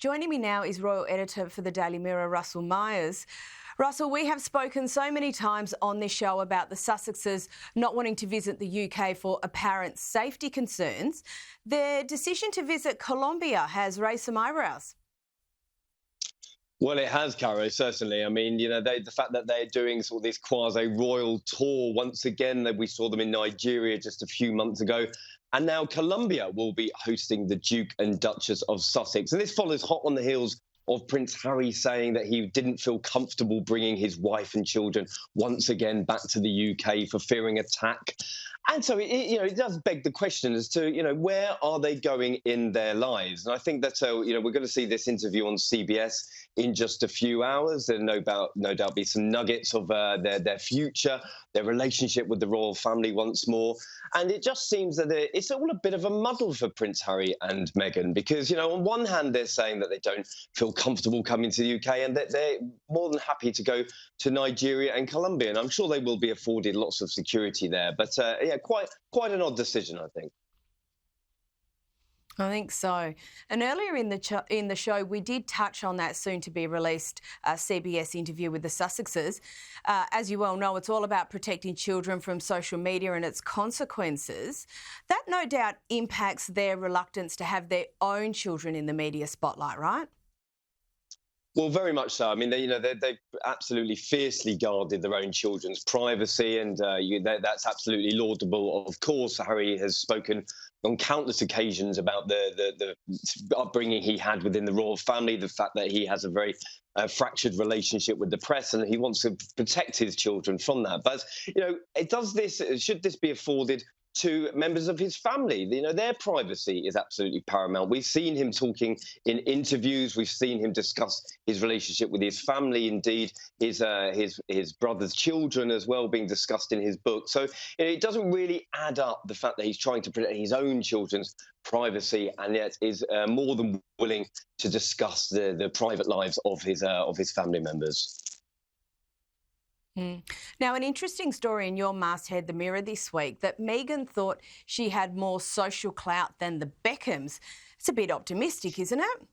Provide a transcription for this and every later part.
Joining me now is Royal Editor for the Daily Mirror, Russell Myers. Russell, we have spoken so many times on this show about the Sussexes not wanting to visit the UK for apparent safety concerns. Their decision to visit Colombia has raised some eyebrows. Well, it has, Caro, certainly. I mean, the fact that they're doing sort of this quasi-royal tour once again, that we saw them in Nigeria just a few months ago. And now Colombia will be hosting the Duke and Duchess of Sussex. And this follows hot on the heels of Prince Harry saying that he didn't feel comfortable bringing his wife and children once again back to the UK for fearing attack. And so, it does beg the question as to, where are they going in their lives? And I think that, we're going to see this interview on CBS in just a few hours. There'll no doubt be some nuggets of their future, their relationship with the royal family once more. And it just seems that it's all a bit of a muddle for Prince Harry and Meghan because, on one hand, they're saying that they don't feel comfortable coming to the UK and that they're more than happy to go to Nigeria and Colombia. And I'm sure they will be afforded lots of security there. But, quite an odd decision, I think. I think so. And earlier in the show, we did touch on that soon-to-be-released CBS interview with the Sussexes. As you well know, it's all about protecting children from social media and its consequences. That no doubt impacts their reluctance to have their own children in the media spotlight, right? Well, very much so. I mean, they've absolutely fiercely guarded their own children's privacy, and that's absolutely laudable. Of course, Harry has spoken on countless occasions about the upbringing he had within the royal family, the fact that he has a very fractured relationship with the press, and he wants to protect his children from that. But should this be afforded to members of his family? Their privacy is absolutely paramount. We've seen him talking in interviews. We've seen him discuss his relationship with his family, indeed his brother's children as well, being discussed in his book. So it doesn't really add up, the fact that he's trying to protect his own children's privacy and yet is more than willing to discuss the private lives of his family members. Now, an interesting story in your masthead, The Mirror, this week, that Meghan thought she had more social clout than the Beckhams. It's a bit optimistic, isn't it?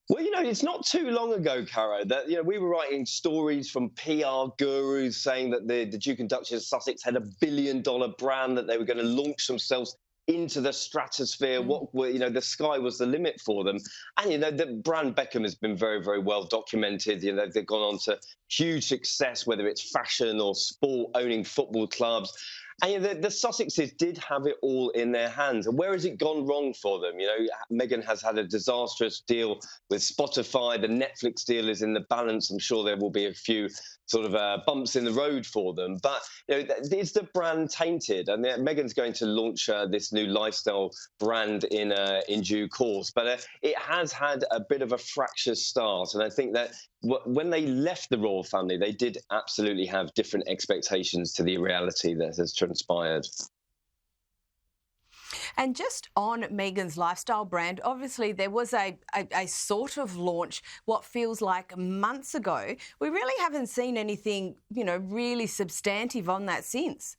Well, it's not too long ago, Caro, that we were writing stories from PR gurus saying that the Duke and Duchess of Sussex had $1 billion brand, that they were going to launch themselves into the stratosphere. The sky was the limit for them. And the brand Beckham has been very, very well documented. They've gone on to huge success, whether it's fashion or sport, owning football clubs. And the Sussexes did have it all in their hands. And where has it gone wrong for them? Meghan has had a disastrous deal with Spotify. The Netflix deal is in the balance. I'm sure there will be a few sort of bumps in the road for them. But is the brand tainted? And Meghan's going to launch this new lifestyle brand in due course. But it has had a bit of a fractious start. And I think that when they left the royal family, they did absolutely have different expectations to the reality that has transpired. And just on Meghan's lifestyle brand, obviously there was a sort of launch what feels like months ago. We really haven't seen anything, really substantive on that since.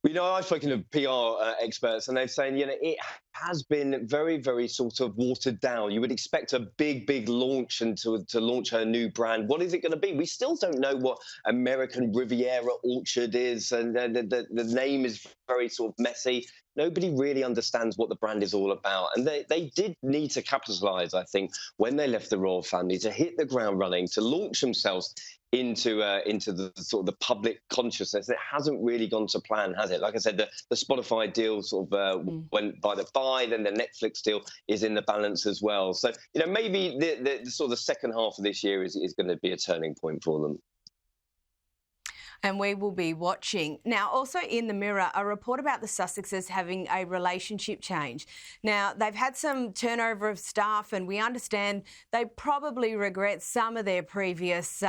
I've spoken to PR experts and they're saying, it has been very, very sort of watered down. You would expect a big, big launch and to launch her new brand. What is it going to be? We still don't know what American Riviera Orchard is, and the name is very sort of messy. Nobody really understands what the brand is all about. And they did need to capitalise, I think, when they left the royal family, to hit the ground running, to launch themselves into the sort of the public consciousness. It hasn't really gone to plan, has it? Like I said, the Spotify deal sort of went by the by, then the Netflix deal is in the balance as well. So, maybe the sort of the second half of this year is going to be a turning point for them. And we will be watching. Now, also in the Mirror, a report about the Sussexes having a relationship change. Now, they've had some turnover of staff, and we understand they probably regret some of their previous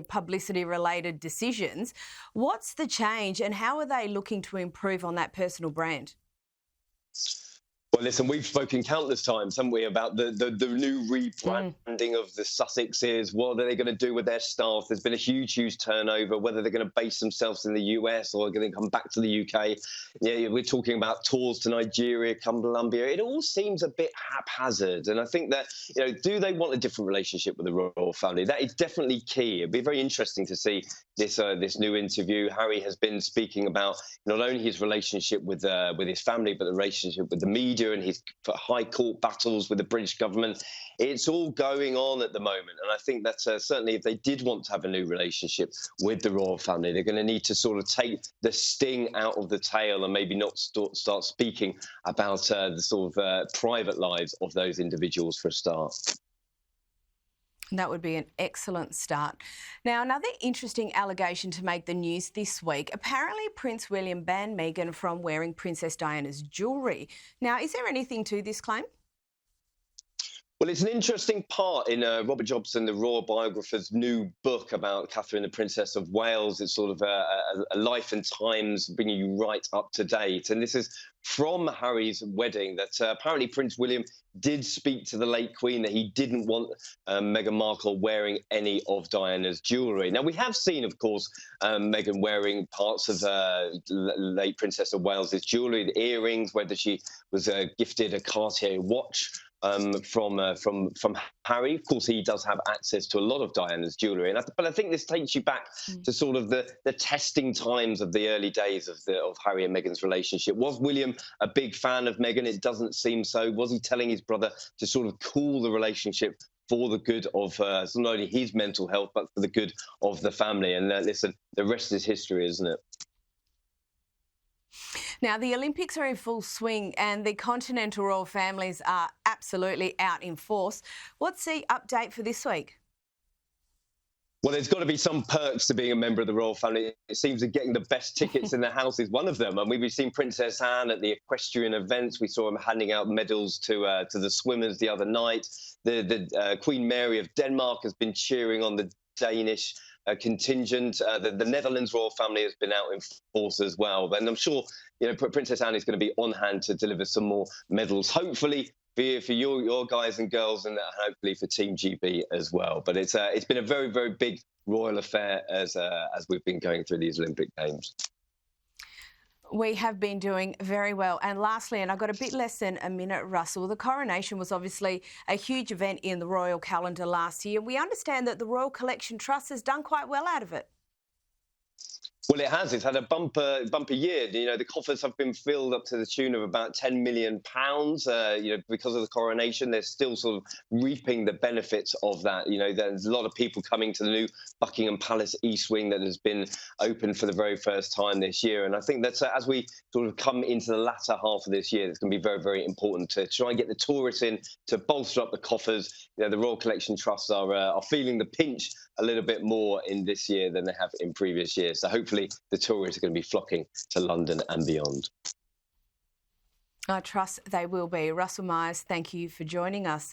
publicity-related decisions. What's the change, and how are they looking to improve on that personal brand? Well, listen, we've spoken countless times, haven't we, about the new rebranding of the Sussexes. What are they going to do with their staff? There's been a huge turnover, whether they're going to base themselves in the US or going to come back to the UK. Yeah, we're talking about tours to Nigeria, Colombia. It all seems a bit haphazard. And I think that, do they want a different relationship with the royal family? That is definitely key. It'd be very interesting to see this new interview. Harry has been speaking about not only his relationship with his family, but the relationship with the media and his high court battles with the British government. It's all going on at the moment. And I think that certainly if they did want to have a new relationship with the royal family, they're going to need to sort of take the sting out of the tail and maybe not start speaking about the sort of private lives of those individuals for a start. That would be an excellent start. Now, another interesting allegation to make the news this week. Apparently, Prince William banned Meghan from wearing Princess Diana's jewellery. Now, is there anything to this claim? Well, it's an interesting part in Robert Jobson, the royal biographer's new book about Catherine, the Princess of Wales. It's sort of a life and times, bringing you right up to date. And this is from Harry's wedding that apparently Prince William did speak to the late Queen that he didn't want Meghan Markle wearing any of Diana's jewellery. Now, we have seen, of course, Meghan wearing parts of late Princess of Wales's jewellery, the earrings, whether she was gifted a Cartier watch from Harry. Of course, he does have access to a lot of Diana's jewellery, but I think this takes you back to sort of the testing times of the early days of Harry and Meghan's relationship. Was William a big fan of Meghan? It doesn't seem so. Was he telling his brother to sort of cool the relationship for the good of not only his mental health, but for the good of the family? And listen, the rest is history, isn't it? Now, the Olympics are in full swing and the continental royal families are absolutely out in force. What's the update for this week? Well, there's got to be some perks to being a member of the royal family. It seems that getting the best tickets in the house is one of them. I mean, we've seen Princess Anne at the equestrian events. We saw him handing out medals to the swimmers the other night. The Queen Mary of Denmark has been cheering on the Danish contingent. The Netherlands royal family has been out in force as well. And I'm sure, Princess Anne is going to be on hand to deliver some more medals, hopefully for your guys and girls, and hopefully for Team GB as well. But it's been a very, very big royal affair as we've been going through these Olympic Games. We have been doing very well. And lastly, and I've got a bit less than a minute, Russell, the coronation was obviously a huge event in the royal calendar last year. We understand that the Royal Collection Trust has done quite well out of it. Well, it has. It's had a bumper year. The coffers have been filled up to the tune of about £10 million. Because of the coronation, they're still sort of reaping the benefits of that. There's a lot of people coming to the new Buckingham Palace East Wing that has been opened for the very first time this year. And I think that as we sort of come into the latter half of this year, it's going to be very, very important to try and get the tourists in to bolster up the coffers. The Royal Collection Trusts are feeling the pinch a little bit more in this year than they have in previous years. So hopefully the tourists are going to be flocking to London and beyond. I trust they will be. Russell Myers, thank you for joining us.